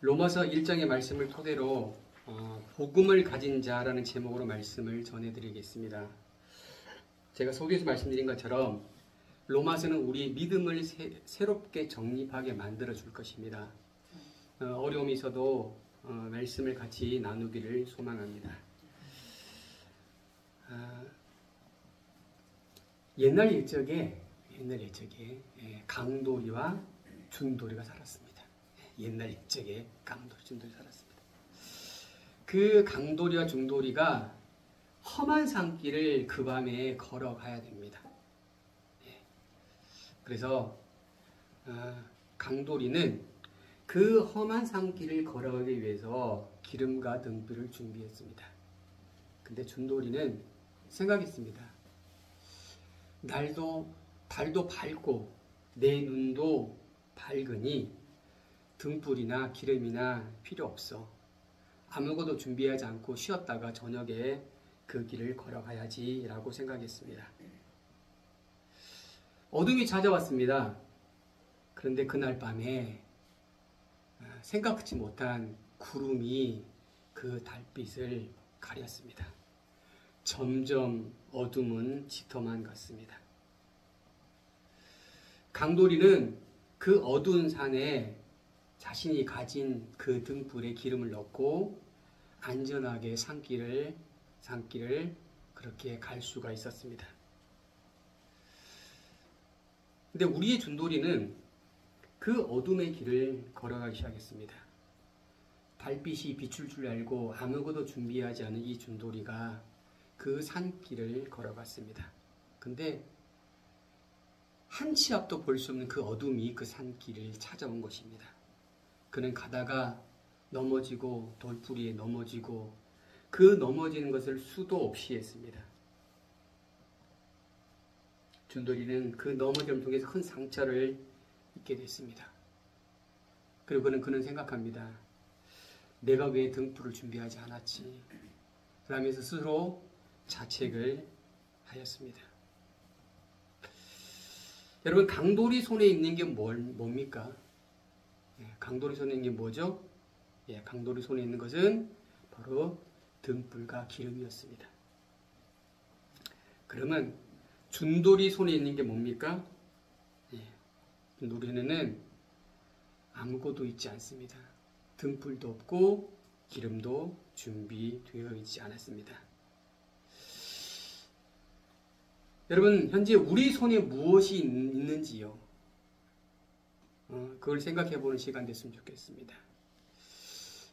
로마서 1장의 말씀을 토대로 복음을 가진 자라는 제목으로 말씀을 전해드리겠습니다. 제가 소개에서 말씀드린 것처럼 로마서는 우리의 믿음을 새롭게 정립하게 만들어 줄 것입니다. 어려움이 있어도 말씀을 같이 나누기를 소망합니다. 옛날 옛적에 강도리와 준도리가 살았습니다. 옛날 옛적에 강도리, 준도리 살았습니다. 그 강도리와 중도리가 험한 산길을 그 밤에 걸어가야 됩니다. 그래서 강도리는 그 험한 산길을 걸어가기 위해서 기름과 등불을 준비했습니다. 근데 준도리는 생각했습니다. 달도 밝고 내 눈도 밝으니 등불이나 기름이나 필요 없어. 아무것도 준비하지 않고 쉬었다가 저녁에 그 길을 걸어가야지 라고 생각했습니다. 어둠이 찾아왔습니다. 그런데 그날 밤에 생각지 못한 구름이 그 달빛을 가렸습니다. 점점 어둠은 짙어만 갔습니다. 강도리는 그 어두운 산에 자신이 가진 그 등불에 기름을 넣고 안전하게 산길을 그렇게 갈 수가 있었습니다. 근데 우리의 준도리는 그 어둠의 길을 걸어가기 시작했습니다. 달빛이 비출 줄 알고 아무것도 준비하지 않은 이 준도리가 그 산길을 걸어갔습니다. 근데 한 치 앞도 볼 수 없는 그 어둠이 그 산길을 찾아온 것입니다. 그는 가다가 넘어지고 돌부리에 넘어지고 그 넘어지는 것을 수도 없이 했습니다. 준도리는 그 넘어짐을 통해서 큰 상처를 입게 됐습니다. 그리고 그는 생각합니다. 내가 왜 등불을 준비하지 않았지? 그러면서 스스로 자책을 하였습니다. 여러분, 강도리 손에 있는 게 뭡니까? 강도리 손에 있는 게 뭐죠? 강도리 손에 있는 것은 바로 등불과 기름이었습니다. 그러면 준도리 손에 있는 게 뭡니까? 준도리는 아무것도 있지 않습니다. 등불도 없고 기름도 준비되어 있지 않았습니다. 여러분, 현재 우리 손에 무엇이 있는지요? 그걸 생각해 보는 시간 됐으면 좋겠습니다.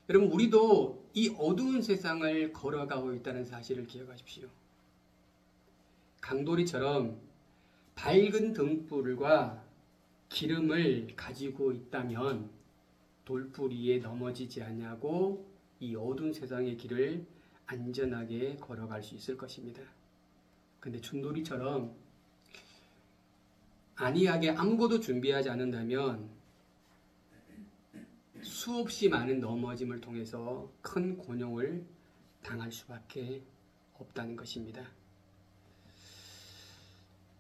여러분, 우리도 이 어두운 세상을 걸어가고 있다는 사실을 기억하십시오. 강도리처럼 밝은 등불과 기름을 가지고 있다면 돌부리에 넘어지지 않냐고 이 어두운 세상의 길을 안전하게 걸어갈 수 있을 것입니다. 근데 준도리처럼 안이하게 아무것도 준비하지 않는다면 수없이 많은 넘어짐을 통해서 큰 곤욕을 당할 수밖에 없다는 것입니다.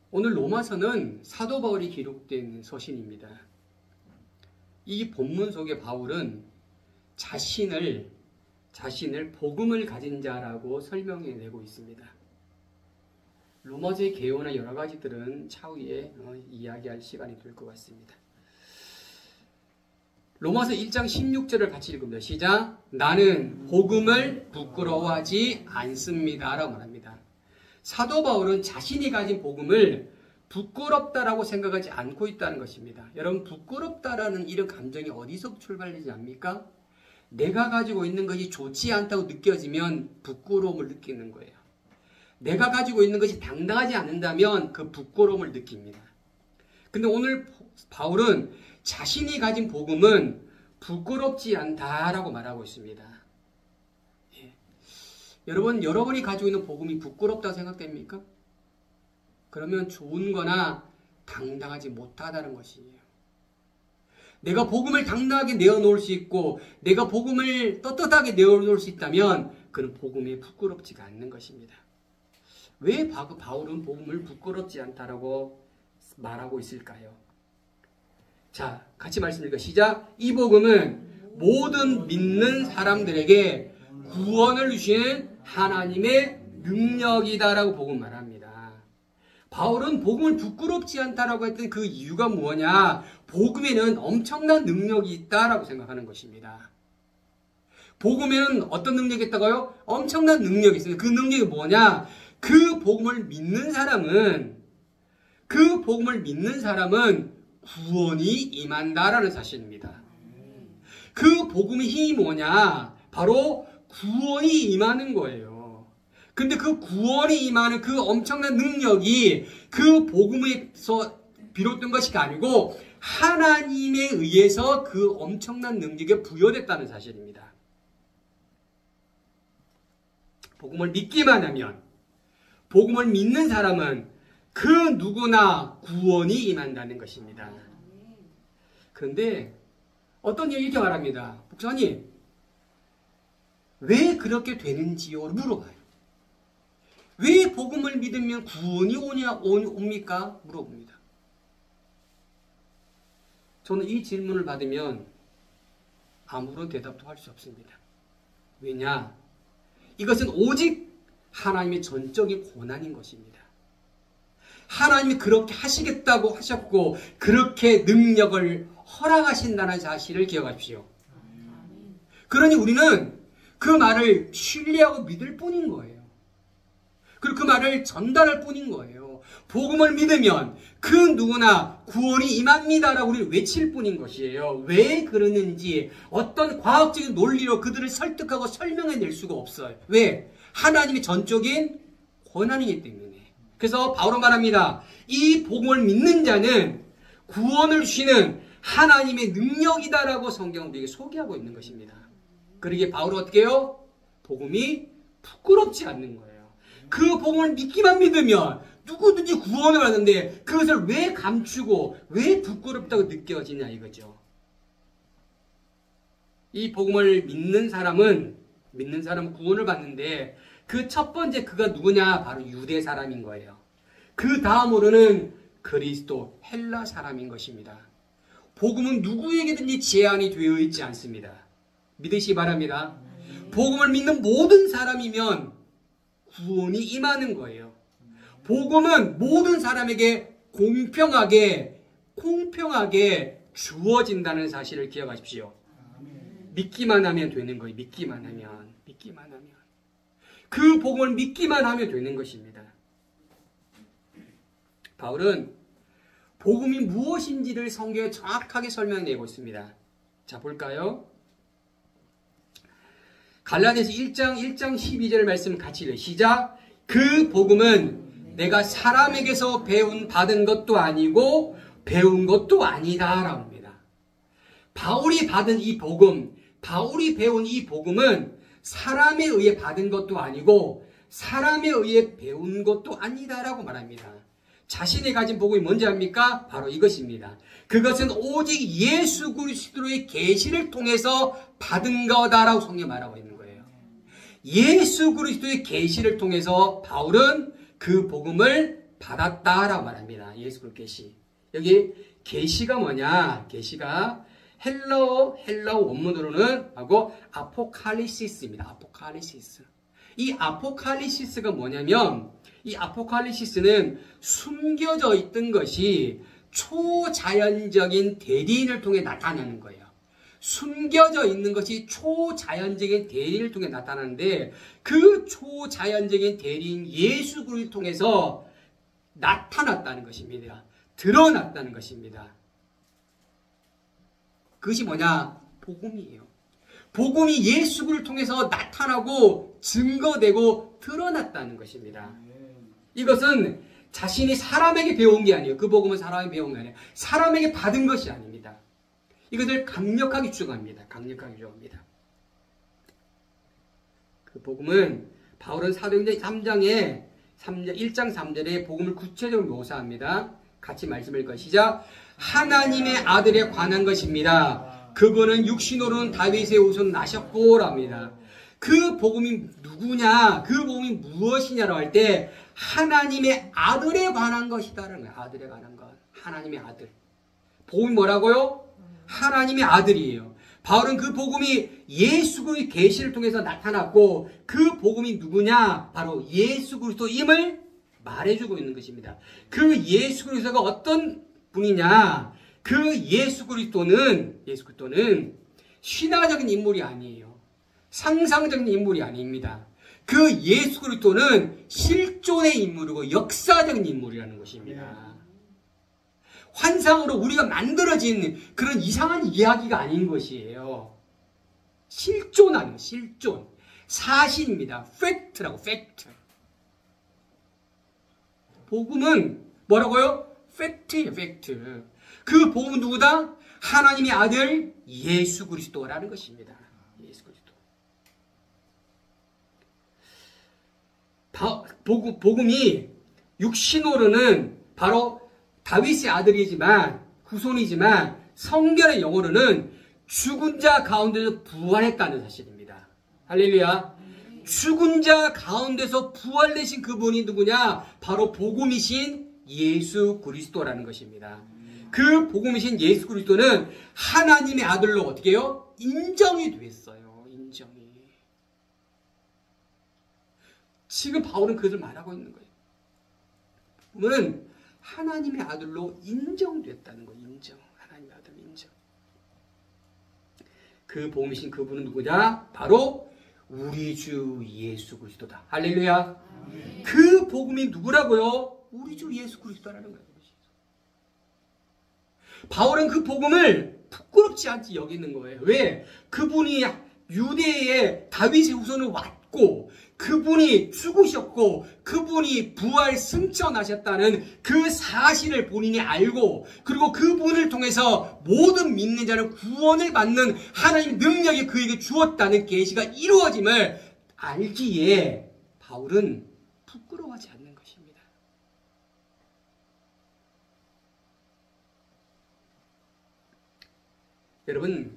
오늘 로마서는 사도 바울이 기록된 서신입니다. 이 본문 속에 바울은 자신을 복음을 가진 자라고 설명해내고 있습니다. 로마서의 개요나 여러 가지들은 차후에 이야기할 시간이 될 것 같습니다. 로마서 1장 16절을 같이 읽습니다. 시작! 나는 복음을 부끄러워하지 않습니다 라고 말합니다. 사도 바울은 자신이 가진 복음을 부끄럽다라고 생각하지 않고 있다는 것입니다. 여러분, 부끄럽다라는 이런 감정이 어디서 출발되지 않습니까? 내가 가지고 있는 것이 좋지 않다고 느껴지면 부끄러움을 느끼는 거예요. 내가 가지고 있는 것이 당당하지 않는다면 그 부끄러움을 느낍니다. 근데 오늘 바울은 자신이 가진 복음은 부끄럽지 않다라고 말하고 있습니다. 여러분이 가지고 있는 복음이 부끄럽다고 생각됩니까? 그러면 좋은 거나 당당하지 못하다는 것이에요. 내가 복음을 당당하게 내어놓을 수 있고 내가 복음을 떳떳하게 내어놓을 수 있다면 그는 복음에 부끄럽지가 않는 것입니다. 왜 바울은 복음을 부끄럽지 않다라고 말하고 있을까요? 자, 같이 말씀드릴까요? 시작! 이 복음은 모든 믿는 사람들에게 구원을 주시는 하나님의 능력이다라고 복음 말합니다. 바울은 복음을 부끄럽지 않다라고 했던 그 이유가 뭐냐? 복음에는 엄청난 능력이 있다라고 생각하는 것입니다. 복음에는 어떤 능력이 있다고요? 엄청난 능력이 있어요. 그 능력이 뭐냐? 그 복음을 믿는 사람은 구원이 임한다라는 사실입니다. 그 복음의 힘이 뭐냐? 바로 구원이 임하는 거예요. 근데 그 구원이 임하는 그 엄청난 능력이 그 복음에서 비롯된 것이 아니고 하나님에 의해서 그 엄청난 능력에 부여됐다는 사실입니다. 복음을 믿기만 하면, 복음을 믿는 사람은 그 누구나 구원이 임한다는 것입니다. 그런데 어떤 얘기 이렇게 말합니다. 목사님, 왜 그렇게 되는지요? 물어봐요. 왜 복음을 믿으면 구원이 옵니까? 물어봅니다. 저는 이 질문을 받으면 아무런 대답도 할 수 없습니다. 왜냐? 이것은 오직 하나님의 전적인 권한인 것입니다. 하나님이 그렇게 하시겠다고 하셨고 그렇게 능력을 허락하신다는 사실을 기억하십시오. 그러니 우리는 그 말을 신뢰하고 믿을 뿐인 거예요. 그리고 그 말을 전달할 뿐인 거예요. 복음을 믿으면 그 누구나 구원이 임합니다라고 우리는 외칠 뿐인 것이에요. 왜 그러는지 어떤 과학적인 논리로 그들을 설득하고 설명해낼 수가 없어요. 왜? 하나님의 전적인 권한이기 때문에. 그래서 바울은 말합니다. 이 복음을 믿는 자는 구원을 주시는 하나님의 능력이다라고 성경은 우리에게 소개하고 있는 것입니다. 그러기에 바울은 어떻게 해요? 복음이 부끄럽지 않는 거예요. 그 복음을 믿기만 믿으면 누구든지 구원을 받는데 그것을 왜 감추고 왜 부끄럽다고 느껴지냐 이거죠. 이 복음을 믿는 사람은 구원을 받는데 그 첫 번째 그가 누구냐? 바로 유대 사람인 거예요. 그 다음으로는 그리스도 헬라 사람인 것입니다. 복음은 누구에게든지 제한이 되어 있지 않습니다. 믿으시기 바랍니다. 복음을 믿는 모든 사람이면 구원이 임하는 거예요. 복음은 모든 사람에게 공평하게 주어진다는 사실을 기억하십시오. 믿기만 하면 되는 거예요. 믿기만 하면. 그 복음을 믿기만 하면 되는 것입니다. 바울은 복음이 무엇인지를 성경에 정확하게 설명내고 있습니다. 자, 볼까요? 갈라디아서 1장 12절 말씀 같이 읽어요. 시작. 그 복음은 내가 사람에게서 받은 것도 아니고 배운 것도 아니다 라고 합니다. 바울이 받은 이 복음, 바울이 배운 이 복음은 사람에 의해 받은 것도 아니고 사람에 의해 배운 것도 아니다라고 말합니다. 자신이 가진 복음이 뭔지 압니까? 바로 이것입니다. 그것은 오직 예수 그리스도의 계시를 통해서 받은 거다라고 성경이 말하고 있는 거예요. 예수 그리스도의 계시를 통해서 바울은 그 복음을 받았다라고 말합니다. 예수 그리스도 계시. 여기 계시가 뭐냐? 계시가 헬라어 원문으로는 하고 아포칼리시스입니다. 아포칼리시스. 이 아포칼리시스가 뭐냐면 이 아포칼리시스는 숨겨져 있던 것이 초자연적인 대리인을 통해 나타나는 거예요. 숨겨져 있는 것이 초자연적인 대리인을 통해 나타나는데 그 초자연적인 대리인 예수 그리스도를 통해서 나타났다는 것입니다. 드러났다는 것입니다. 그것이 뭐냐? 복음이에요. 복음이 예수 그리스도를 통해서 나타나고 증거되고 드러났다는 것입니다. 이것은 자신이 사람에게 배운 게 아니에요. 그 복음은 사람에게 배운 게 아니에요. 사람에게 받은 것이 아닙니다. 이것을 강력하게 주장합니다. 그 복음은 바울은 사도행전 1장 3절에 복음을 구체적으로 묘사합니다. 같이 말씀을 읽어요. 시작. 하나님의 아들에 관한 것입니다. 그분은 육신으로는 다윗의 후손 나셨고 랍니다. 그 복음이 누구냐? 그 복음이 무엇이냐라고 할 때 하나님의 아들에 관한 것이다라는 거예요. 아들에 관한 것. 하나님의 아들. 복음이 뭐라고요? 하나님의 아들이에요. 바울은 그 복음이 예수 그리스도의 계시를 통해서 나타났고 그 복음이 누구냐? 바로 예수 그리스도임을 말해주고 있는 것입니다. 그 예수 그리스도가 어떤 분이냐? 그 예수 그리스도는 신화적인 인물이 아니에요. 상상적인 인물이 아닙니다. 그 예수 그리스도는 실존의 인물이고 역사적인 인물이라는 것입니다. 환상으로 우리가 만들어진 그런 이상한 이야기가 아닌 것이에요. 실존 아니에요. 실존. 사실입니다. 팩트라고, 팩트. 복음은 뭐라고요? 팩트예요, 팩트. 그 복음은 누구다? 하나님의 아들 예수 그리스도라는 것입니다. 예수 그리스도. 복음이 육신으로는 바로 다윗의 아들이지만 후손이지만 성경의 영어로는 죽은 자 가운데서 부활했다는 사실입니다. 할렐루야. 죽은 자 가운데서 부활되신 그분이 누구냐? 바로 복음이신 예수 그리스도라는 것입니다. 그 복음이신 예수 그리스도는 하나님의 아들로 어떻게 해요? 인정이 됐어요. 인정이. 지금 바울은 그것을 말하고 있는 거예요. 복음은 하나님의 아들로 인정됐다는 거예요. 인정. 하나님의 아들 인정. 그 복음이신 그분은 누구냐? 바로 우리 주 예수 그리스도다. 할렐루야. 그 복음이 누구라고요? 우리 주 예수 그리스도라는 거예요. 바울은 그 복음을 부끄럽지 않게 여기는 거예요. 왜? 그분이 유대의 다윗의 후손을 왔고 그분이 죽으셨고 그분이 부활 승천하셨다는 그 사실을 본인이 알고 그리고 그분을 통해서 모든 믿는 자를 구원을 받는 하나님의 능력이 그에게 주었다는 계시가 이루어짐을 알기에 바울은 부끄러워하지 않는 것입니다. 여러분,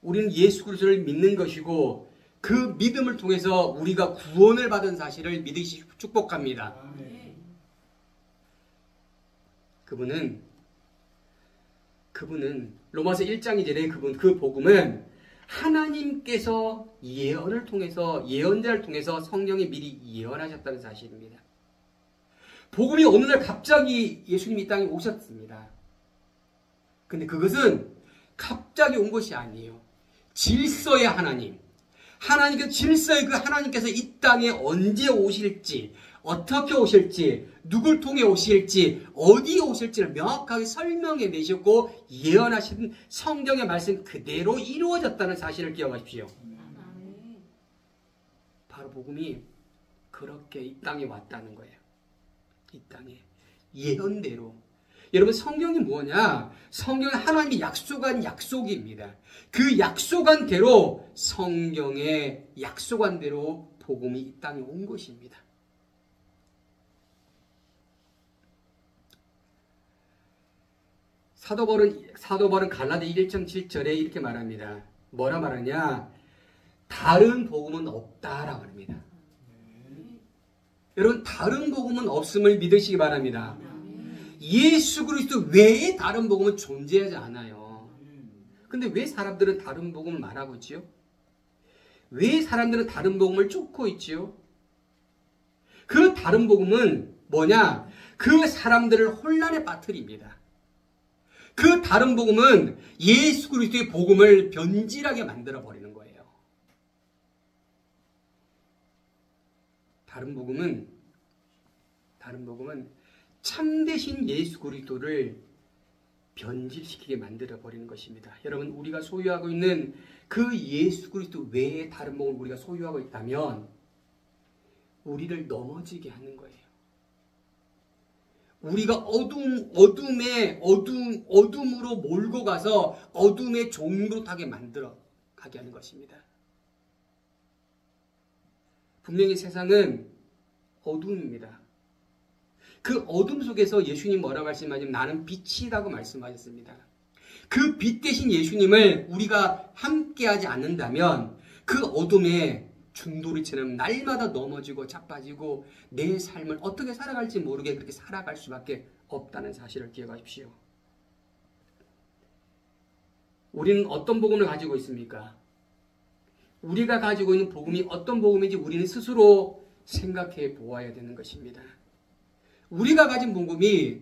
우리는 예수 그리스도를 믿는 것이고 그 믿음을 통해서 우리가 구원을 받은 사실을 믿으시 축복합니다. 그분은 로마서 1장 2절에 그 복음은 하나님께서 예언을 통해서 예언자를 통해서 성경에 미리 예언하셨다는 사실입니다. 복음이 어느 날 갑자기 예수님이 이 땅에 오셨습니다. 근데 그것은 갑자기 온 것이 아니에요. 질서의 하나님. 하나님께서 질서의 그 하나님께서 이 땅에 언제 오실지, 어떻게 오실지, 누굴 통해 오실지, 어디에 오실지를 명확하게 설명해 내셨고 예언하신 성경의 말씀 그대로 이루어졌다는 사실을 기억하십시오. 바로 복음이 그렇게 이 땅에 왔다는 거예요. 이 땅에 예언대로. 여러분, 성경이 뭐냐? 성경은 하나님이 약속한 약속입니다. 그 약속한 대로 성경에 약속한 대로 복음이 이 땅에 온 것입니다. 사도 바울은 갈라디아 1장 7절에 이렇게 말합니다. 뭐라 말하냐? 다른 복음은 없다라고 합니다. 여러분, 다른 복음은 없음을 믿으시기 바랍니다. 예수 그리스도 외에 다른 복음은 존재하지 않아요. 근데 왜 사람들은 다른 복음을 말하고 있지요? 왜 사람들은 다른 복음을 쫓고 있지요? 그 다른 복음은 뭐냐? 그 사람들을 혼란에 빠뜨립니다. 그 다른 복음은 예수 그리스도의 복음을 변질하게 만들어 버리는 거예요. 다른 복음은 참되신 예수 그리스도를 변질시키게 만들어 버리는 것입니다. 여러분, 우리가 소유하고 있는 그 예수 그리스도 외에 다른 복음을 우리가 소유하고 있다면 우리를 넘어지게 하는 거예요. 우리가 어둠으로 몰고 가서 어둠의 종으로 타게 만들어 가게 하는 것입니다. 분명히 세상은 어둠입니다. 그 어둠 속에서 예수님 뭐라고 말씀하시면 나는 빛이라고 말씀하셨습니다. 그 빛 대신 예수님을 우리가 함께하지 않는다면 그 어둠에 중돌이처럼 날마다 넘어지고 자빠지고 내 삶을 어떻게 살아갈지 모르게 그렇게 살아갈 수밖에 없다는 사실을 기억하십시오. 우리는 어떤 복음을 가지고 있습니까? 우리가 가지고 있는 복음이 어떤 복음인지 우리는 스스로 생각해 보아야 되는 것입니다. 우리가 가진 복음이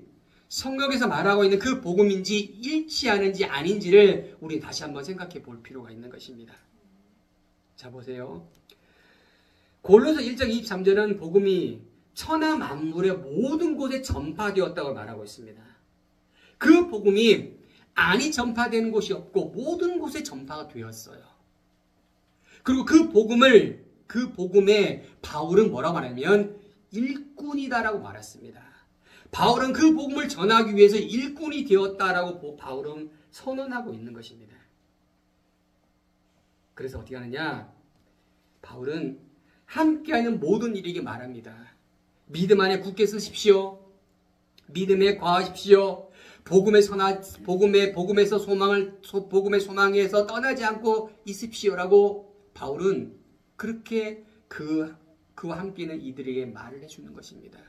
성경에서 말하고 있는 그 복음인지 일치하는지 아닌지를 우리 다시 한번 생각해 볼 필요가 있는 것입니다. 자, 보세요. 골로새 1장 23절은 복음이 천하 만물의 모든 곳에 전파되었다고 말하고 있습니다. 그 복음이 안이 전파되는 곳이 없고 모든 곳에 전파가 되었어요. 그리고 그 복음에 바울은 뭐라고 말하냐면 일꾼이다라고 말했습니다. 바울은 그 복음을 전하기 위해서 일꾼이 되었다라고 바울은 선언하고 있는 것입니다. 그래서 어떻게 하느냐? 바울은 함께하는 모든 이에게 말합니다. 믿음 안에 굳게 서십시오. 믿음에 과하십시오. 복음의 소망에서 떠나지 않고 있으십시오라고 바울은 그렇게 그와 함께 있는 이들에게 말을 해주는 것입니다.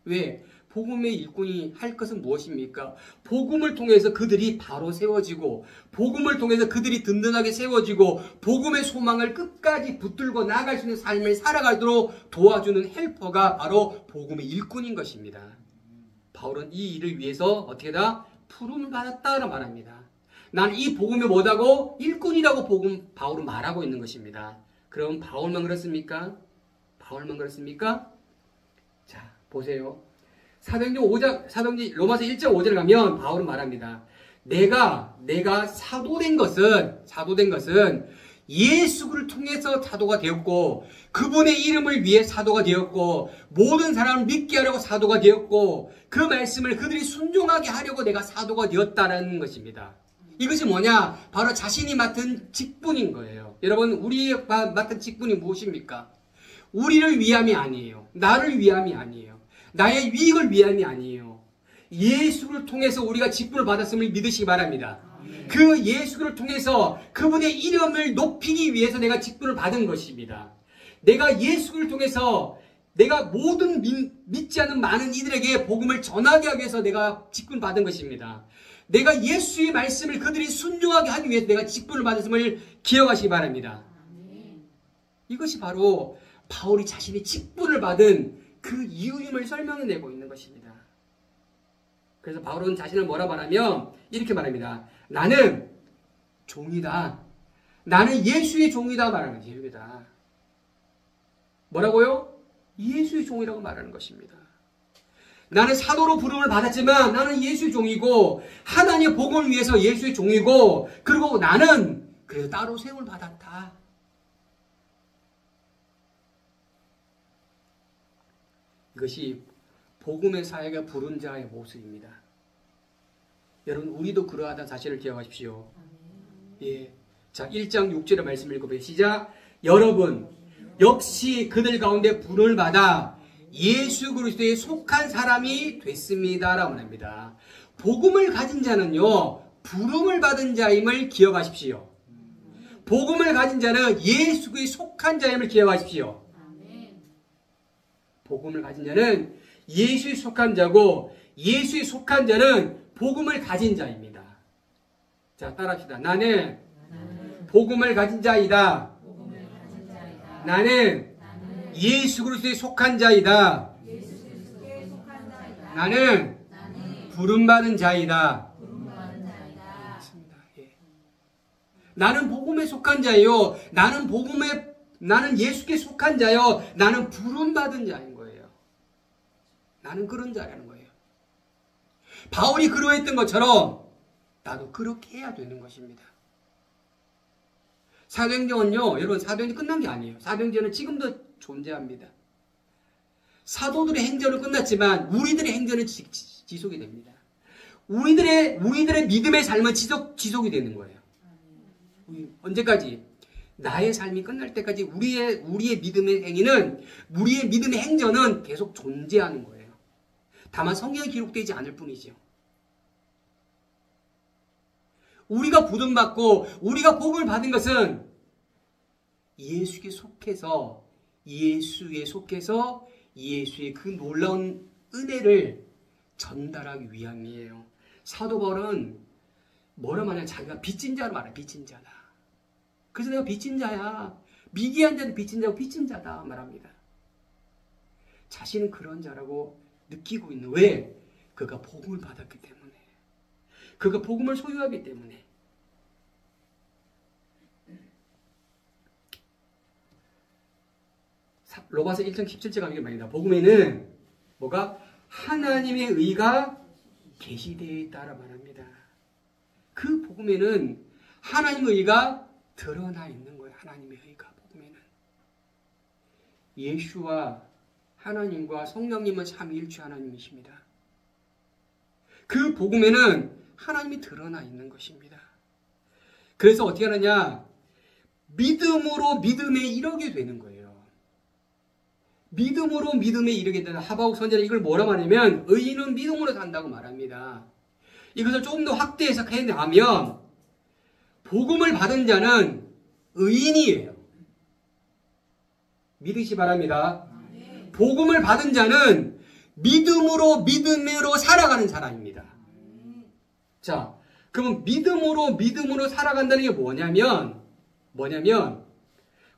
왜? 복음의 일꾼이 할 것은 무엇입니까? 복음을 통해서 그들이 바로 세워지고 복음을 통해서 그들이 든든하게 세워지고 복음의 소망을 끝까지 붙들고 나아갈 수 있는 삶을 살아가도록 도와주는 헬퍼가 바로 복음의 일꾼인 것입니다. 바울은 이 일을 위해서 어떻게다? 부름을 받았다고 말합니다. 나는 이 복음이 뭐다고? 일꾼이라고 바울은 말하고 있는 것입니다. 그럼 바울만 그렇습니까? 바울만 그렇습니까? 자, 보세요. 로마서 1장 5절에 가면 바울은 말합니다. 내가 사도된 것은 예수를 통해서 사도가 되었고 그분의 이름을 위해 사도가 되었고 모든 사람을 믿게 하려고 사도가 되었고 그 말씀을 그들이 순종하게 하려고 내가 사도가 되었다는 것입니다. 이것이 뭐냐? 바로 자신이 맡은 직분인 거예요. 여러분, 우리가 맡은 직분이 무엇입니까? 우리를 위함이 아니에요. 나를 위함이 아니에요. 나의 유익을 위함이 아니에요. 예수를 통해서 우리가 직분을 받았음을 믿으시기 바랍니다. 그 예수를 통해서 그분의 이름을 높이기 위해서 내가 직분을 받은 것입니다. 내가 예수를 통해서 내가 모든 믿지 않는 많은 이들에게 복음을 전하게 하기 위해서 내가 직분을 받은 것입니다. 내가 예수의 말씀을 그들이 순종하게 하기 위해서 내가 직분을 받았음을 기억하시기 바랍니다. 이것이 바로 바울이 자신이 직분을 받은 그 이유임을 설명해내고 있는 것입니다. 그래서 바울은 자신을 뭐라 말하면 이렇게 말합니다. 나는 종이다. 나는 예수의 종이다 말하는 것입니다. 뭐라고요? 예수의 종이라고 말하는 것입니다. 나는 사도로 부름을 받았지만 나는 예수의 종이고 하나님의 복음을 위해서 예수의 종이고 그리고 나는 그래서 따로 세움을 받았다. 이것이 복음의 사역에 부른 자의 모습입니다. 여러분, 우리도 그러하다는 사실을 기억하십시오. 예. 자, 1장 6절의 말씀을 읽어보세요. 시작. 여러분, 역시 그들 가운데 부름을 받아 예수 그리스도에 속한 사람이 됐습니다. 라고 합니다. 복음을 가진 자는요, 부름을 받은 자임을 기억하십시오. 복음을 가진 자는 예수에 속한 자임을 기억하십시오. 복음을 가진 자는 예수에 속한 자고 예수에 속한 자는 복음을 가진 자입니다. 자, 따라합시다. 나는 복음을 가진 자이다. 나는 예수 그리스도에 속한 자이다. 나는 부름받은 자이다. 예. 나는 복음에 속한 자예요. 나는 예수께 속한 자요. 나는 부름받은 자인 거예요. 나는 그런 자라는 거예요. 바울이 그러했던 것처럼 나도 그렇게 해야 되는 것입니다. 사도행전은요, 여러분, 사도행전 끝난 게 아니에요. 사도행전은 지금도 존재합니다. 사도들의 행전은 끝났지만 우리들의 행전은 지속이 됩니다. 우리들의 믿음의 삶은 지속이 되는 거예요. 언제까지? 나의 삶이 끝날 때까지 우리의 믿음의 행위는, 우리의 믿음의 행전은 계속 존재하는 거예요. 다만 성경에 기록되지 않을 뿐이죠. 우리가 부름받고 우리가 복을 받은 것은 예수에 속해서 예수의 그 놀라운 은혜를 전달하기 위함이에요. 사도 바울은 뭐라 말하냐? 자기가 빚진 자로 말해. 빚진 자다. 그래서 내가 빚진 자야. 미개한 자는 빚진 자고 빚진 자다 말합니다. 자신은 그런 자라고 느끼고 있는. 왜? 그가 복음을 받았기 때문에. 그가 복음을 소유하기 때문에. 로마서 1장 17절 가면 말입니다. 복음에는 뭐가? 하나님의 의가 계시되어 있다라 말합니다. 그 복음에는 하나님의 의가 드러나 있는 거예요. 하나님의 의가 복음에는. 예수와 하나님과 성령님은 삼위일체 하나님이십니다. 그 복음에는 하나님이 드러나 있는 것입니다. 그래서 어떻게 하느냐? 믿음으로 믿음에 이르게 되는 거예요. 믿음으로 믿음에 이르게 되는. 하박국 선지자는 이걸 뭐라 말하냐면 의인은 믿음으로 산다고 말합니다. 이것을 조금 더 확대 해석하면 복음을 받은 자는 의인이에요. 믿으시 바랍니다. 복음을 받은 자는 믿음으로 살아가는 사람입니다. 자, 그러면 믿음으로 살아간다는 게 뭐냐면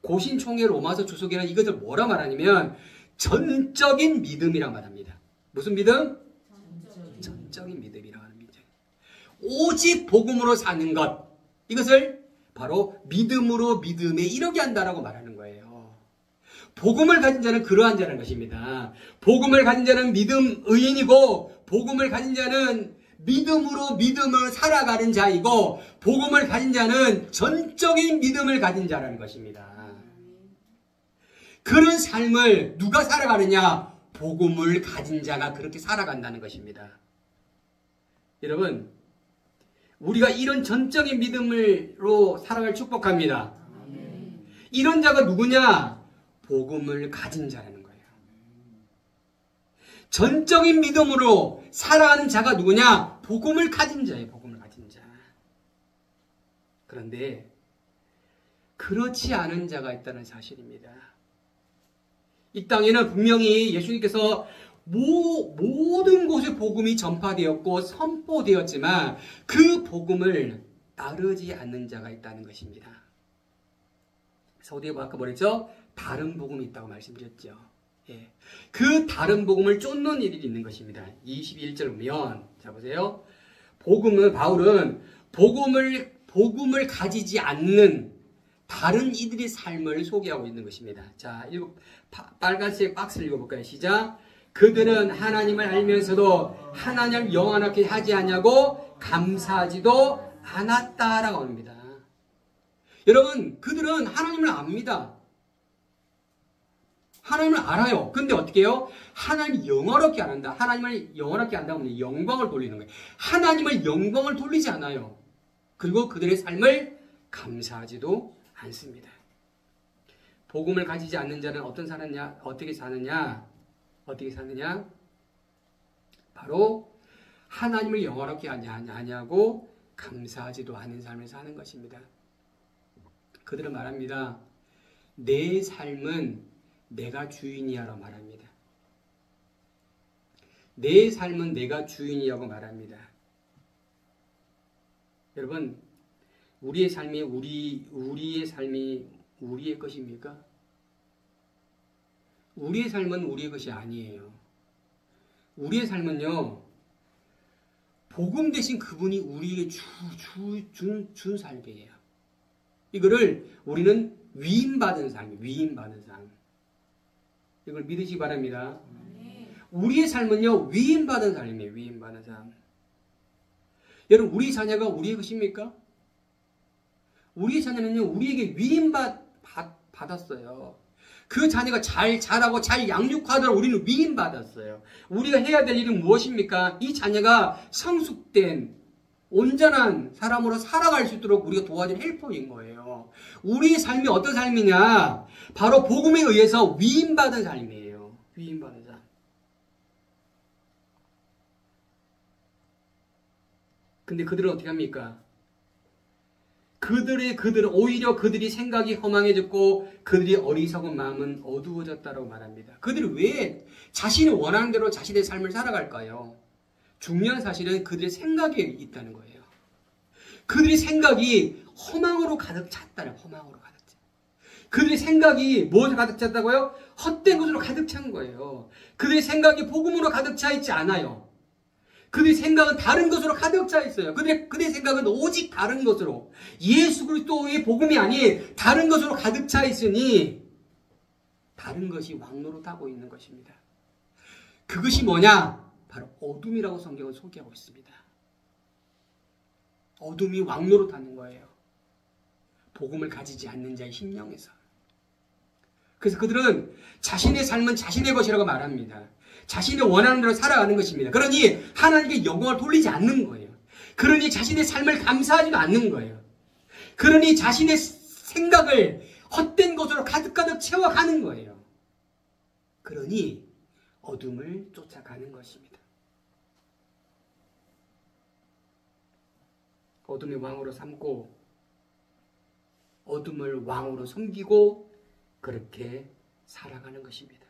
고신총회 로마서 주석에는 이것을 뭐라 말하냐면 전적인 믿음이라 말합니다. 무슨 믿음? 전적인 믿음이라 말합니다. 오직 복음으로 사는 것. 이것을 바로 믿음으로 믿음에 이르게 한다라고 말하는 거예요. 복음을 가진 자는 그러한 자라는 것입니다. 복음을 가진 자는 믿음 의인이고 복음을 가진 자는 믿음으로 믿음을 살아가는 자이고 복음을 가진 자는 전적인 믿음을 가진 자라는 것입니다. 그런 삶을 누가 살아가느냐? 복음을 가진 자가 그렇게 살아간다는 것입니다. 여러분, 우리가 이런 전적인 믿음으로 살아갈 축복합니다. 이런 자가 누구냐? 복음을 가진 자라는 거예요. 전적인 믿음으로 살아가는 자가 누구냐? 복음을 가진 자예요. 복음을 가진 자. 그런데 그렇지 않은 자가 있다는 사실입니다. 이 땅에는 분명히 예수님께서 모든 곳에 복음이 전파되었고 선포되었지만 그 복음을 따르지 않는 자가 있다는 것입니다. 서두에 아까 뭐랬죠? 다른 복음이 있다고 말씀드렸죠. 예. 그 다른 복음을 쫓는 일이 있는 것입니다. 21절 보면 자 보세요. 바울은 복음을 가지지 않는 다른 이들의 삶을 소개하고 있는 것입니다. 자, 빨간색 박스를 읽어볼까요? 시작. 그들은 하나님을 알면서도 하나님을 영원하게 하지 않냐고 감사하지도 않았다라고 합니다. 여러분, 그들은 하나님을 압니다. 하나님을 알아요. 근데 어떻게 해요? 하나님을 영화롭게 안 한다. 하나님을 영화롭게 한다고 하면 영광을 돌리는 거예요. 하나님을 영광을 돌리지 않아요. 그리고 그들의 삶을 감사하지도 않습니다. 복음을 가지지 않는 자는 어떻게 사느냐? 바로 하나님을 영화롭게 하지 않냐고 감사하지도 않은 삶을 사는 것입니다. 그들은 말합니다. 내 삶은 내가 주인이야라고 말합니다. 내 삶은 내가 주인이라고 말합니다. 여러분, 우리의 삶이 우리의 것입니까? 우리의 삶은 우리의 것이 아니에요. 우리의 삶은요, 복음 대신 그분이 우리에게 준 삶이에요. 이거를 우리는 위임받은 삶. 이걸 믿으시기 바랍니다. 우리의 삶은요, 위임받은 삶이에요. 위임받은 삶. 여러분, 우리 자녀가 우리의 것입니까? 우리의 자녀는요, 우리에게 위임받았어요. 그 자녀가 잘 자라고 잘 양육하도록 우리는 위임받았어요. 우리가 해야 될 일은 무엇입니까? 이 자녀가 성숙된 온전한 사람으로 살아갈 수 있도록 우리가 도와줄 헬퍼인 거예요. 우리의 삶이 어떤 삶이냐? 바로 복음에 의해서 위임받은 삶이에요. 위임받은 삶. 근데 그들은 어떻게 합니까? 오히려 그들이 생각이 허망해졌고 그들이 어리석은 마음은 어두워졌다고 말합니다. 그들이 왜 자신이 원하는 대로 자신의 삶을 살아갈까요? 중요한 사실은 그들의 생각에 있다는 거예요. 그들의 생각이 허망으로 가득 찼다는, 허망으로 가득 찼. 그들의 생각이 무엇으로 가득 찼다고요? 헛된 것으로 가득 찬 거예요. 그들의 생각이 복음으로 가득 차 있지 않아요. 그들의 생각은 다른 것으로 가득 차 있어요. 그들의 생각은 오직 다른 것으로, 예수 그리스도의 복음이 아닌 다른 것으로 가득 차 있으니 다른 것이 왕노릇하고 있는 것입니다. 그것이 뭐냐? 바로 어둠이라고 성경은 소개하고 있습니다. 어둠이 왕노릇하는 거예요. 복음을 가지지 않는 자의 심령에서. 그래서 그들은 자신의 삶은 자신의 것이라고 말합니다. 자신의 원하는 대로 살아가는 것입니다. 그러니 하나님께 영광을 돌리지 않는 거예요. 그러니 자신의 삶을 감사하지도 않는 거예요. 그러니 자신의 생각을 헛된 것으로 가득가득 채워가는 거예요. 그러니 어둠을 쫓아가는 것입니다. 어둠의 왕으로 삼고 어둠을 왕으로 섬기고 그렇게 살아가는 것입니다.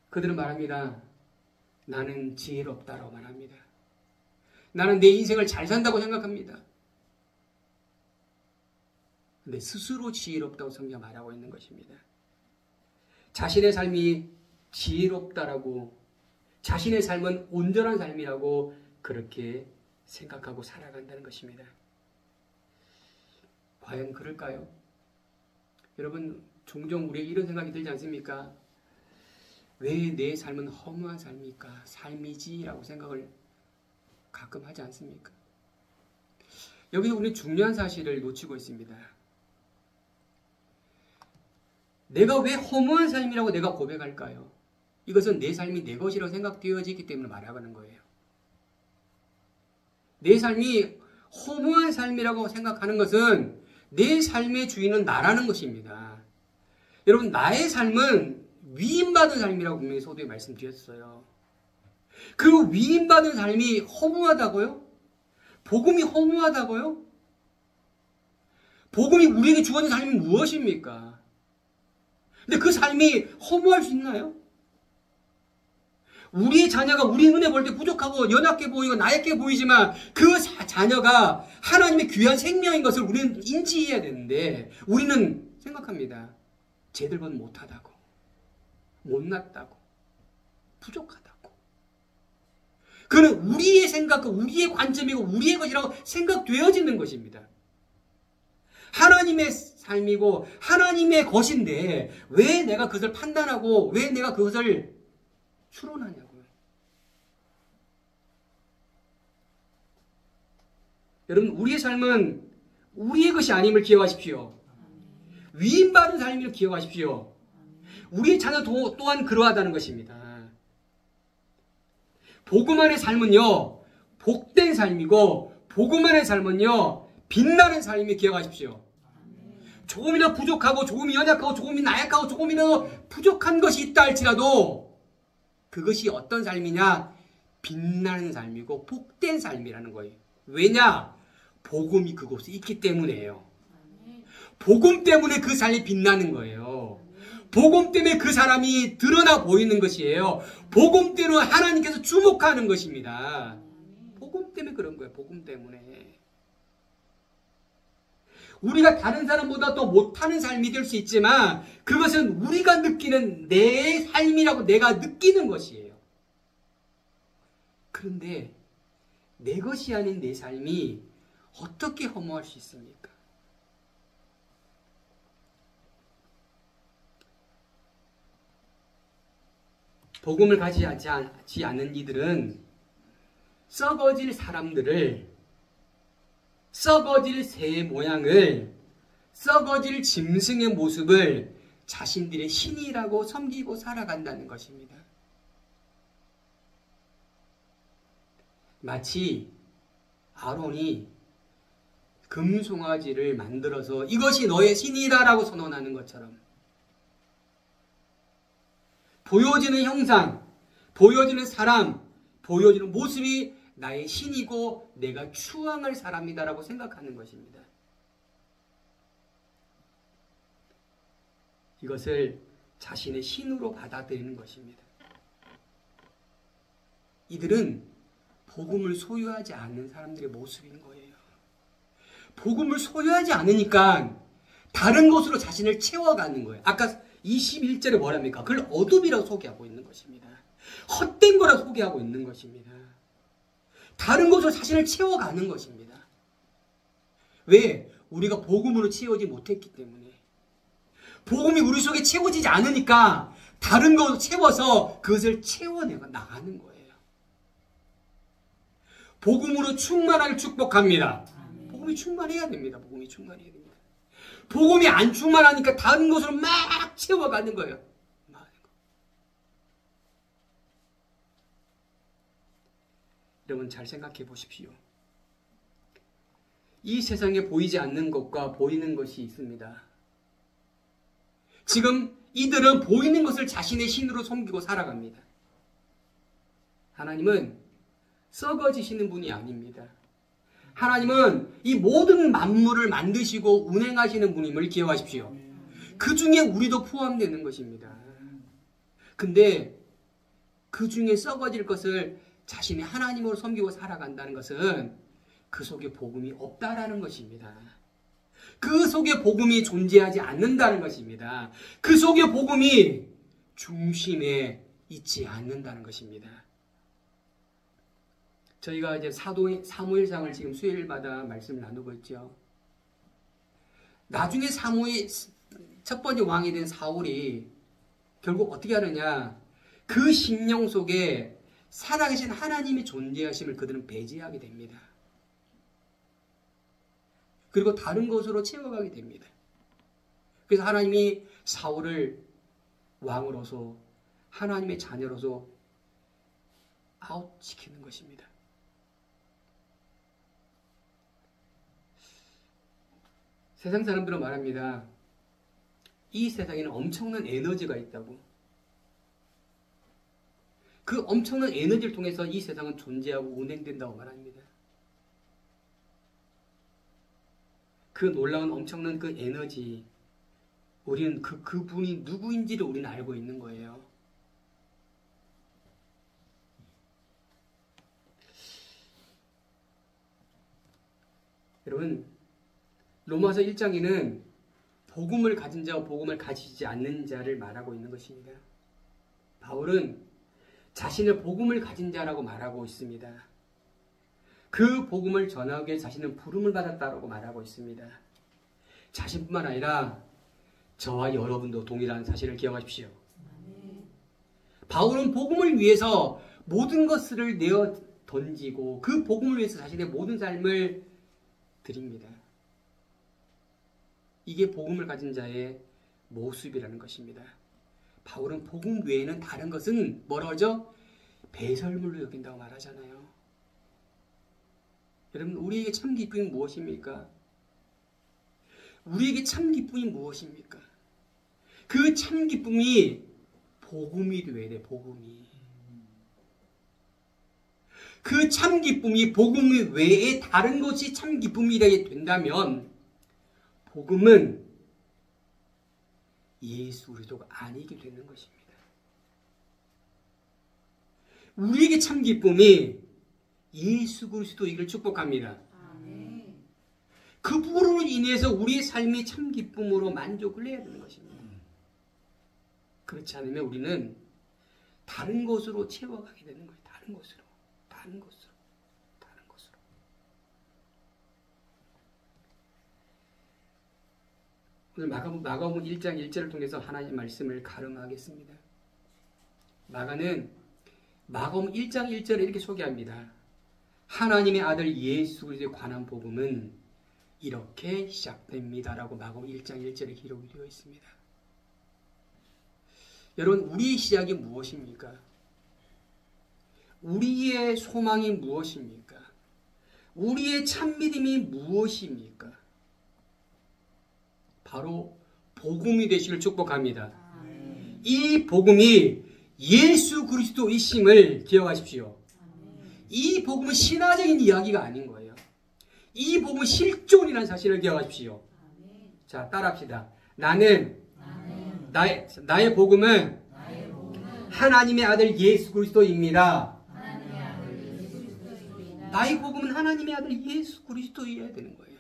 그들은 말합니다. 나는 지혜롭다라고 말합니다. 나는 내 인생을 잘 산다고 생각합니다. 근데 스스로 지혜롭다고 성경 말하고 있는 것입니다. 자신의 삶이 지혜롭다라고, 자신의 삶은 온전한 삶이라고 그렇게 생각하고 살아간다는 것입니다. 과연 그럴까요? 여러분, 종종 우리에게 이런 생각이 들지 않습니까? 왜 내 삶은 허무한 삶일까? 삶이지라고 생각을 가끔 하지 않습니까? 여기서 우리는 중요한 사실을 놓치고 있습니다. 내가 왜 허무한 삶이라고 내가 고백할까요? 이것은 내 삶이 내 것이라고 생각되어지기 때문에 말하는 거예요. 내 삶이 허무한 삶이라고 생각하는 것은 내 삶의 주인은 나라는 것입니다. 여러분, 나의 삶은 위임받은 삶이라고 분명히 서두에 말씀드렸어요. 그 위임받은 삶이 허무하다고요? 복음이 허무하다고요? 복음이 우리에게 주어진 삶이 무엇입니까? 근데 그 삶이 허무할 수 있나요? 우리의 자녀가 우리 눈에 볼 때 부족하고 연약해 보이고 나약해 보이지만 그 자녀가 하나님의 귀한 생명인 것을 우리는 인지해야 되는데 우리는 생각합니다. 쟤들보다 못하다고, 못났다고, 부족하다고. 그는 우리의 생각, 우리의 관점이고 우리의 것이라고 생각되어지는 것입니다. 하나님의 삶이고 하나님의 것인데 왜 내가 그것을 판단하고 왜 내가 그것을 추론하냐고요. 여러분, 우리의 삶은 우리의 것이 아님을 기억하십시오. 위임받은 삶임을 기억하십시오. 우리의 자녀 또한 그러하다는 것입니다. 복음 안의 삶은요, 복된 삶이고 복음 안의 삶은요, 빛나는 삶임을 기억하십시오. 조금이나 부족하고 조금이 연약하고 조금이 나약하고 조금이나 부족한 것이 있다 할지라도 그것이 어떤 삶이냐? 빛나는 삶이고 복된 삶이라는 거예요. 왜냐? 복음이 그곳에 있기 때문이에요. 복음 때문에 그 삶이 빛나는 거예요. 복음 때문에 그 사람이 드러나 보이는 것이에요. 복음 때문에 하나님께서 주목하는 것입니다. 복음 때문에 그런 거예요. 복음 때문에. 우리가 다른 사람보다 더 못하는 삶이 될 수 있지만 그것은 우리가 느끼는 내 삶이라고 내가 느끼는 것이에요. 그런데 내 것이 아닌 내 삶이 어떻게 허무할 수 있습니까? 복음을 가지지 않는 이들은 썩어질 사람들을, 썩어질 새의 모양을, 썩어질 짐승의 모습을 자신들의 신이라고 섬기고 살아간다는 것입니다. 마치 아론이 금송아지를 만들어서 이것이 너의 신이다라고 선언하는 것처럼 보여지는 형상, 보여지는 사람, 보여지는 모습이 나의 신이고 내가 추앙할 사람이다라고 생각하는 것입니다. 이것을 자신의 신으로 받아들이는 것입니다. 이들은 복음을 소유하지 않는 사람들의 모습인 거예요. 복음을 소유하지 않으니까 다른 것으로 자신을 채워가는 거예요. 아까 21절에 뭐랍니까? 그걸 어둠이라고 소개하고 있는 것입니다. 헛된 거라고 소개하고 있는 것입니다. 다른 것으로 자신을 채워가는 것입니다. 왜? 우리가 복음으로 채우지 못했기 때문에. 복음이 우리 속에 채워지지 않으니까 다른 것으로 채워서 그것을 채워내가 나가는 거예요. 복음으로 충만하게 축복합니다. 복음이 충만해야 됩니다. 복음이 충만해야 됩니다. 복음이 안 충만하니까 다른 것으로 막 채워가는 거예요. 여러분 잘 생각해 보십시오. 이 세상에 보이지 않는 것과 보이는 것이 있습니다. 지금 이들은 보이는 것을 자신의 신으로 섬기고 살아갑니다. 하나님은 썩어지시는 분이 아닙니다. 하나님은 이 모든 만물을 만드시고 운행하시는 분임을 기억하십시오. 그 중에 우리도 포함되는 것입니다. 근데 그 중에 썩어질 것을 자신이 하나님으로 섬기고 살아간다는 것은 그 속에 복음이 없다라는 것입니다. 그 속에 복음이 존재하지 않는다는 것입니다. 그 속에 복음이 중심에 있지 않는다는 것입니다. 저희가 이제 사무엘상을 지금 수요일마다 말씀을 나누고 있죠. 나중에 사무엘 첫 번째 왕이 된 사울이 결국 어떻게 하느냐? 그 심령 속에 살아계신 하나님의 존재하심을 그들은 배제하게 됩니다. 그리고 다른 것으로 채워가게 됩니다. 그래서 하나님이 사울을 왕으로서 하나님의 자녀로서 아웃시키는 것입니다. 세상 사람들은 말합니다. 이 세상에는 엄청난 에너지가 있다고. 그 엄청난 에너지를 통해서 이 세상은 존재하고 운행된다고 말합니다. 그 놀라운 엄청난 그 에너지, 우리는 그분이 누구인지를 우리는 알고 있는 거예요. 여러분, 로마서 1장에는 복음을 가진 자와 복음을 가지지 않는 자를 말하고 있는 것입니다. 바울은 자신을 복음을 가진 자라고 말하고 있습니다. 그 복음을 전하기 위해 자신은 부름을 받았다고 말하고 있습니다. 자신뿐만 아니라 저와 여러분도 동일한 사실을 기억하십시오. 바울은 복음을 위해서 모든 것을 내어 던지고 그 복음을 위해서 자신의 모든 삶을 드립니다. 이게 복음을 가진 자의 모습이라는 것입니다. 바울은 복음 외에는 다른 것은 뭐라고 하죠? 배설물로 여긴다고 말하잖아요. 여러분, 우리에게 참 기쁨이 무엇입니까? 우리에게 참 기쁨이 무엇입니까? 그 참 기쁨이 복음이 되어야 돼, 복음이. 그 참 기쁨이 복음 외에 다른 것이 참 기쁨이 되게 된다면 복음은 예수 그리스도가 아니게 되는 것입니다. 우리에게 참 기쁨이 예수 그리스도이기를 축복합니다. 그분으로 인해서 우리의 삶이 참 기쁨으로 만족을 해야 되는 것입니다. 그렇지 않으면 우리는 다른 것으로 채워가게 되는 거예요. 다른 것으로. 오늘 마가복음 1장 1절을 통해서 하나님의 말씀을 가름하겠습니다. 마가는 마가복음 1장 1절에 이렇게 소개합니다. 하나님의 아들 예수 그리스도에 관한 복음은 이렇게 시작됩니다라고 마가복음 1장 1절에 기록이 되어 있습니다. 여러분, 우리의 시작이 무엇입니까? 우리의 소망이 무엇입니까? 우리의 참믿음이 무엇입니까? 바로 복음이 되시길 축복합니다. 이 복음이 예수 그리스도이심을 기억하십시오. 이 복음은 신화적인 이야기가 아닌 거예요. 이 복음은 실존이라는 사실을 기억하십시오. 자, 따라합시다. 나의 복음은 하나님의 아들 예수 그리스도입니다. 나의 복음은 하나님의 아들 예수 그리스도여야 되는 거예요.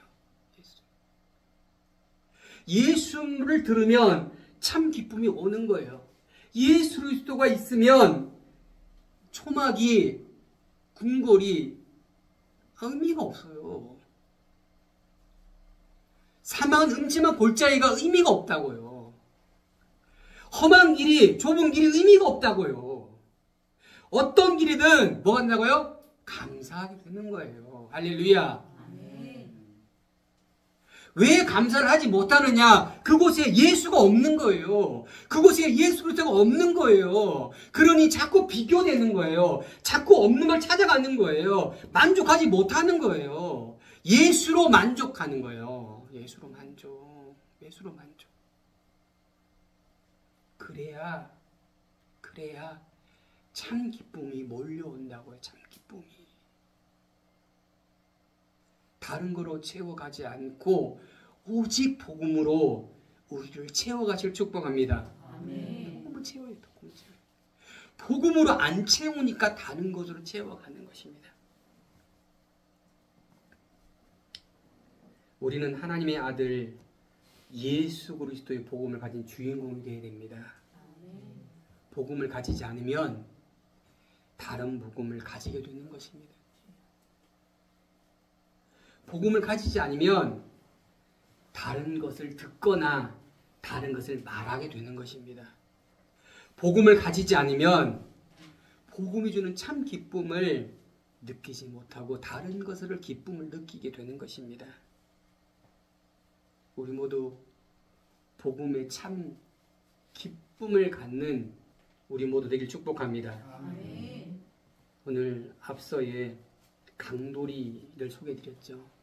예수를 들으면 참 기쁨이 오는 거예요. 예수 그리스도가 있으면 초막이, 궁궐이 의미가 없어요. 사망은 음침한 골짜기가 의미가 없다고요. 험한 길이, 좁은 길이 의미가 없다고요. 어떤 길이든 뭐 한다고요? 감사하게 되는 거예요. 할렐루야. 왜 감사를 하지 못하느냐? 그곳에 예수가 없는 거예요. 그곳에 예수 그리스도가 없는 거예요. 그러니 자꾸 비교되는 거예요. 자꾸 없는 걸 찾아가는 거예요. 만족하지 못하는 거예요. 예수로 만족하는 거예요. 예수로 만족. 예수로 만족. 그래야 참 기쁨이 몰려온다고요. 참 기쁨이. 다른 거로 채워가지 않고 오직 복음으로 우리를 채워가실 축복합니다. 아멘. 복음을 채워요. 복음으로 안 채우니까 다른 것으로 채워가는 것입니다. 우리는 하나님의 아들 예수 그리스도의 복음을 가진 주인공이 되어야 됩니다. 복음을 가지지 않으면 다른 복음을 가지게 되는 것입니다. 복음을 가지지 않으면 다른 것을 듣거나 다른 것을 말하게 되는 것입니다. 복음을 가지지 않으면 복음이 주는 참 기쁨을 느끼지 못하고 다른 것을 기쁨을 느끼게 되는 것입니다. 우리 모두 복음의 참 기쁨을 갖는 우리 모두 되길 축복합니다. 아멘. 오늘 앞서에 강도리를 소개해드렸죠.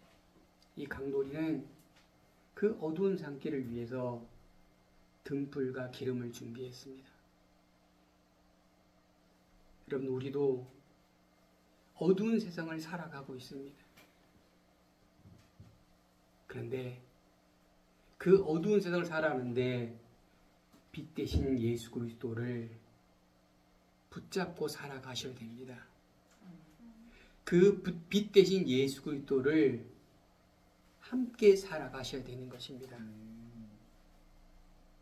이 강도리는 그 어두운 산길을 위해서 등불과 기름을 준비했습니다. 여러분, 우리도 어두운 세상을 살아가고 있습니다. 그런데 그 어두운 세상을 살아가는데 빛 대신 예수 그리스도를 붙잡고 살아가셔야 됩니다. 그 빛 대신 예수 그리스도를 함께 살아가셔야 되는 것입니다.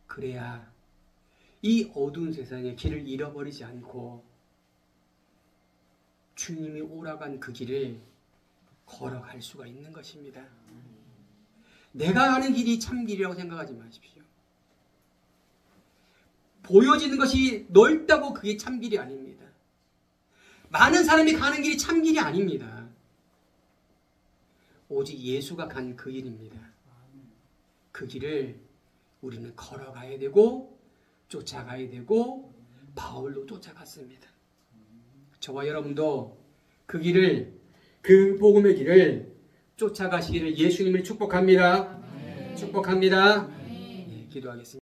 그래야 이 어두운 세상에 길을 잃어버리지 않고 주님이 오라간 그 길을 걸어갈 수가 있는 것입니다. 내가 가는 길이 참 길이라고 생각하지 마십시오. 보여지는 것이 넓다고 그게 참 길이 아닙니다. 많은 사람이 가는 길이 참 길이 아닙니다. 오직 예수가 간 그 길입니다. 그 길을 우리는 걸어가야 되고 쫓아가야 되고 바울도 쫓아갔습니다. 저와 여러분도 그 길을, 그 복음의 길을 쫓아가시기를 예수님을 축복합니다. 축복합니다. 기도하겠습니다.